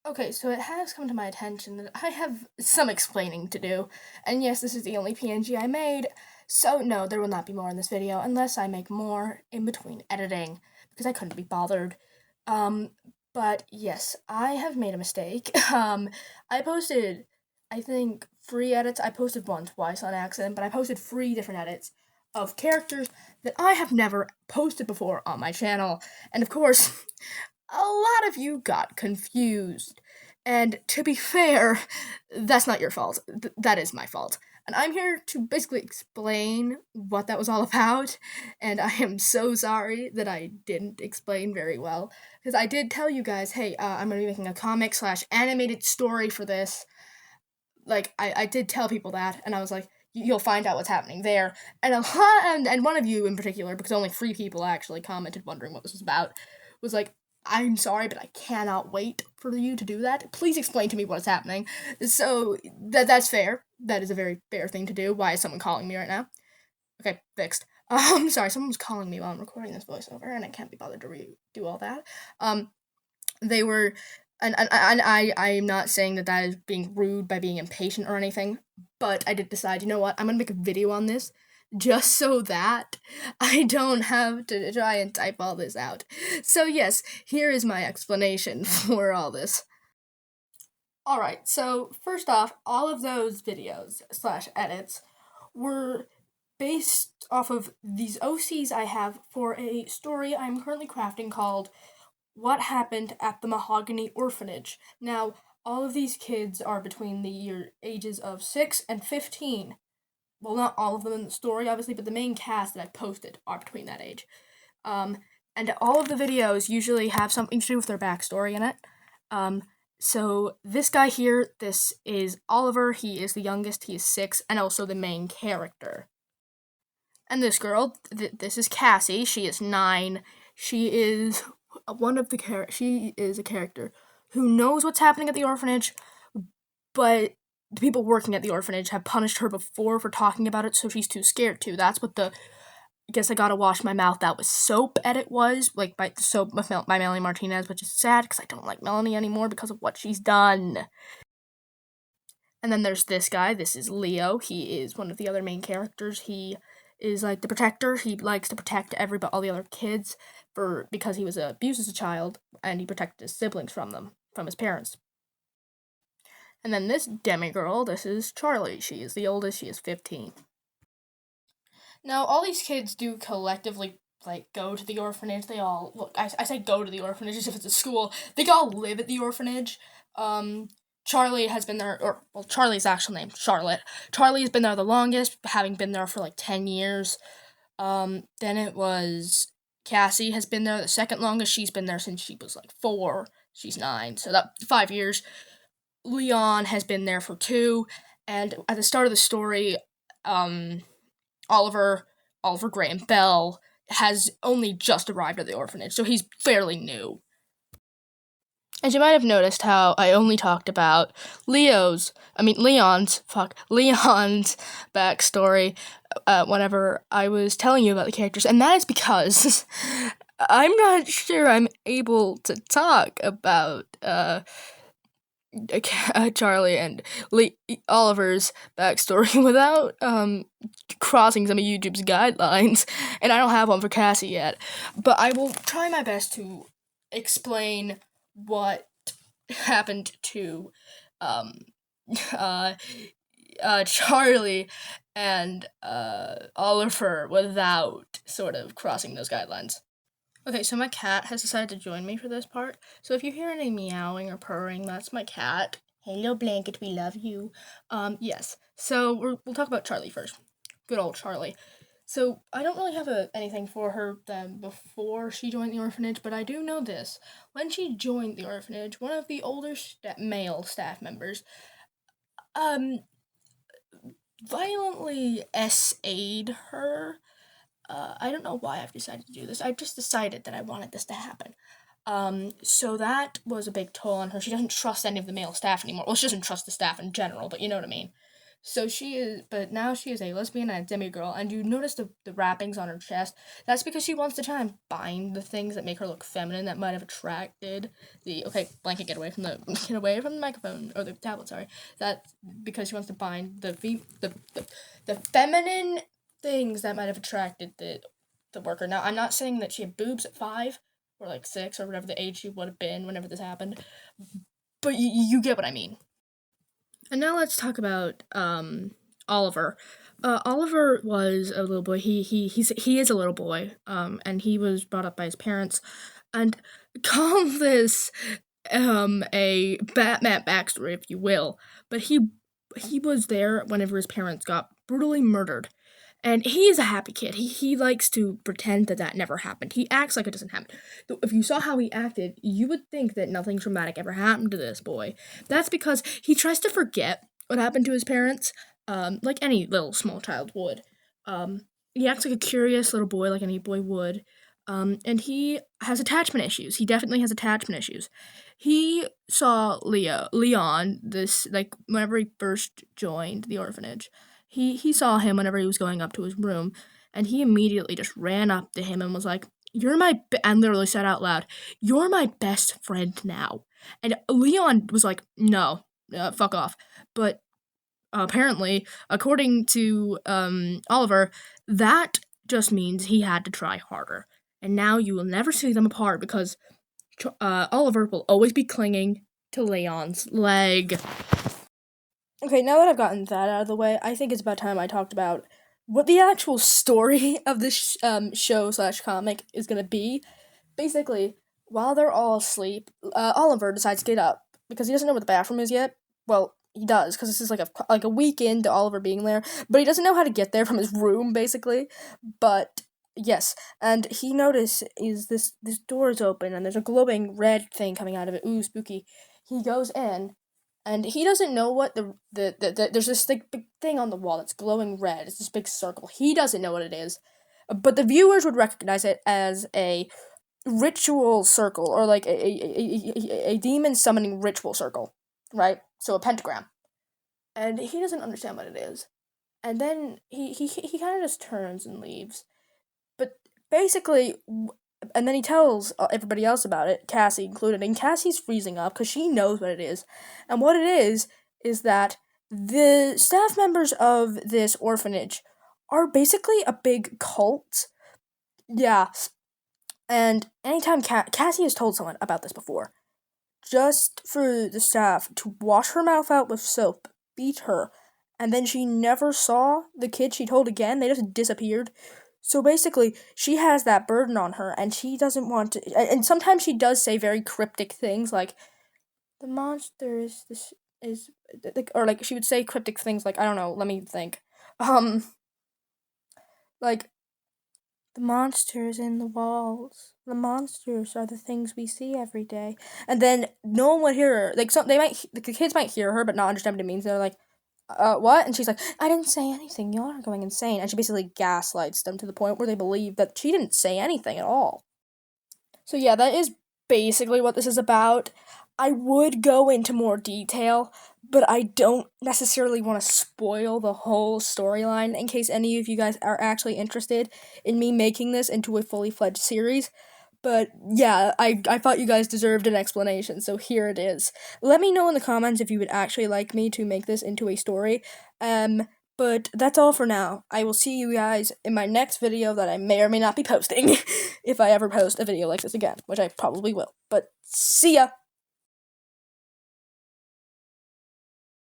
Okay, so it has come to my attention that I have some explaining to do. And yes, this is the only PNG I made, so no, there will not be more in this video unless I make more in between editing, because I couldn't be bothered. Um, but yes, I have made a mistake. I posted, I think, free edits. I posted one twice on accident, but I posted 3 different edits of characters that I have never posted before on my channel. And of course, a lot of you got confused. And to be fair, that's not your fault. That is my fault. And I'm here to basically explain what that was all about. And I am so sorry that I didn't explain very well. Because I did tell you guys, hey, I'm going to be making a comic slash animated story for this. Like, I did tell people that. And I was like, you'll find out what's happening there. And a lot, and one of you in particular, because only 3 people actually commented wondering what this was about, was like, I'm sorry, but I cannot wait for you to do that. Please explain to me what's happening. So that's fair. That is a very fair thing to do. Why is someone calling me right now? Okay, fixed. Sorry, someone's calling me while I'm recording this voiceover, and I can't be bothered to do all that. They were, and I'm not saying that is being rude by being impatient or anything, but I did decide, you know what, I'm gonna make a video on this just so that I don't have to try and type all this out. So yes, here is my explanation for all this. Alright, so first off, all of those videos slash edits were based off of these OCs I have for a story I'm currently crafting called What Happened at the Mahogany Orphanage. Now, all of these kids are between the ages of 6 and 15. Well, not all of them in the story, obviously, but the main cast that I've posted are between that age. And all of the videos usually have something to do with their backstory in it. So this guy here, this is Oliver. He is the youngest. He is 6, and also the main character. And this girl, this is Cassie. She is 9. She is she is a character who knows what's happening at the orphanage, but the people working at the orphanage have punished her before for talking about it, so she's too scared to. That's what the Guess I Gotta Wash My Mouth Out with Soap edit was, like by Soap by Melanie Martinez, which is sad because I don't like Melanie anymore because of what she's done. And then there's this guy. This is Leo. He is one of the other main characters. He is like the protector. He likes to protect all the other kids because he was abused as a child, and he protected his siblings from his parents. And then this demigirl, this is Charlie. She is the oldest. She is 15. Now, all these kids do collectively go to the orphanage. They all I say go to the orphanage as if it's a school. They all live at the orphanage. Charlie has been there, Charlie's actual name, Charlotte. Charlie has been there the longest, having been there for 10 years. Then it was Cassie has been there the second longest. She's been there since she was 4. She's 9, so that 5 years. Leon has been there for 2, and at the start of the story, Oliver Graham Bell has only just arrived at the orphanage, so he's fairly new. As you might have noticed how I only talked about Leon's backstory whenever I was telling you about the characters, and that is because I'm not sure I'm able to talk about Charlie and Oliver's backstory without crossing some of YouTube's guidelines, and I don't have one for Cassie yet, but I will try my best to explain what happened to Charlie and Oliver without sort of crossing those guidelines. Okay, so my cat has decided to join me for this part. So if you hear any meowing or purring, that's my cat. Hello, Blanket, we love you. Yes. So we'll talk about Charlie first. Good old Charlie. So I don't really have anything for her before she joined the orphanage, but I do know this. When she joined the orphanage, one of the older male staff members, violently SA'd her. I don't know why I've decided to do this. I've just decided that I wanted this to happen. So that was a big toll on her. She doesn't trust any of the male staff anymore. Well, she doesn't trust the staff in general, but you know what I mean. So but now she is a lesbian and a demigirl, and you notice the wrappings on her chest. That's because she wants to try and bind the things that make her look feminine that might have attracted okay, blanket, get away from the microphone, or the tablet, sorry. That's because she wants to bind the feminine things that might have attracted the worker. Now, I'm not saying that she had boobs at 5, or like 6, or whatever the age she would have been whenever this happened, but you get what I mean. And now let's talk about Oliver. Oliver was a little boy. He is a little boy. And he was brought up by his parents, and call this a Batman backstory, if you will. But he was there whenever his parents got brutally murdered. And he is a happy kid. He likes to pretend that never happened. He acts like it doesn't happen. If you saw how he acted, you would think that nothing traumatic ever happened to this boy. That's because he tries to forget what happened to his parents, like any little small child would. He acts like a curious little boy, like any boy would. And he has attachment issues. He definitely has attachment issues. He saw Leon, this, like, whenever he first joined the orphanage. He saw him whenever he was going up to his room, and he immediately just ran up to him and was like, and literally said out loud, "You're my best friend now." And Leon was like, "No, fuck off." But apparently, according to Oliver, that just means he had to try harder. And now you will never see them apart because Oliver will always be clinging to Leon's leg. Okay, now that I've gotten that out of the way, I think it's about time I talked about what the actual story of this show/comic is going to be. Basically, while they're all asleep, Oliver decides to get up because he doesn't know where the bathroom is yet. Well, he does, because this is like a week into Oliver being there, but he doesn't know how to get there from his room, basically. But yes, and he notices this door is open and there's a glowing red thing coming out of it. Ooh, spooky. He goes in. And he doesn't know what there's this big thing on the wall that's glowing red. It's this big circle. He doesn't know what it is, but the viewers would recognize it as a ritual circle, or like a demon summoning ritual circle, right? So a pentagram. And he doesn't understand what it is. And then he kind of just turns and leaves. But basically, and then he tells everybody else about it, Cassie included, and Cassie's freezing up because she knows what it is. And what it is that the staff members of this orphanage are basically a big cult. Yeah. And anytime Cassie has told someone about this before, just for the staff to wash her mouth out with soap, beat her, and then she never saw the kid she told again. They just disappeared. So basically, she has that burden on her, and she doesn't want to. And sometimes she does say very cryptic things, like the monster is or like she would say cryptic things like, I don't know. Let me think. Like the monsters in the walls. The monsters are the things we see every day. And then no one would hear her. Like the kids might hear her, but not understand what it means. They're like, what? And she's like, I didn't say anything. Y'all are going insane. And she basically gaslights them to the point where they believe that she didn't say anything at all. So yeah, that is basically what this is about. I would go into more detail, but I don't necessarily want to spoil the whole storyline in case any of you guys are actually interested in me making this into a fully fledged series. But yeah, I thought you guys deserved an explanation, so here it is. Let me know in the comments if you would actually like me to make this into a story. But that's all for now. I will see you guys in my next video that I may or may not be posting, if I ever post a video like this again, which I probably will. But see ya!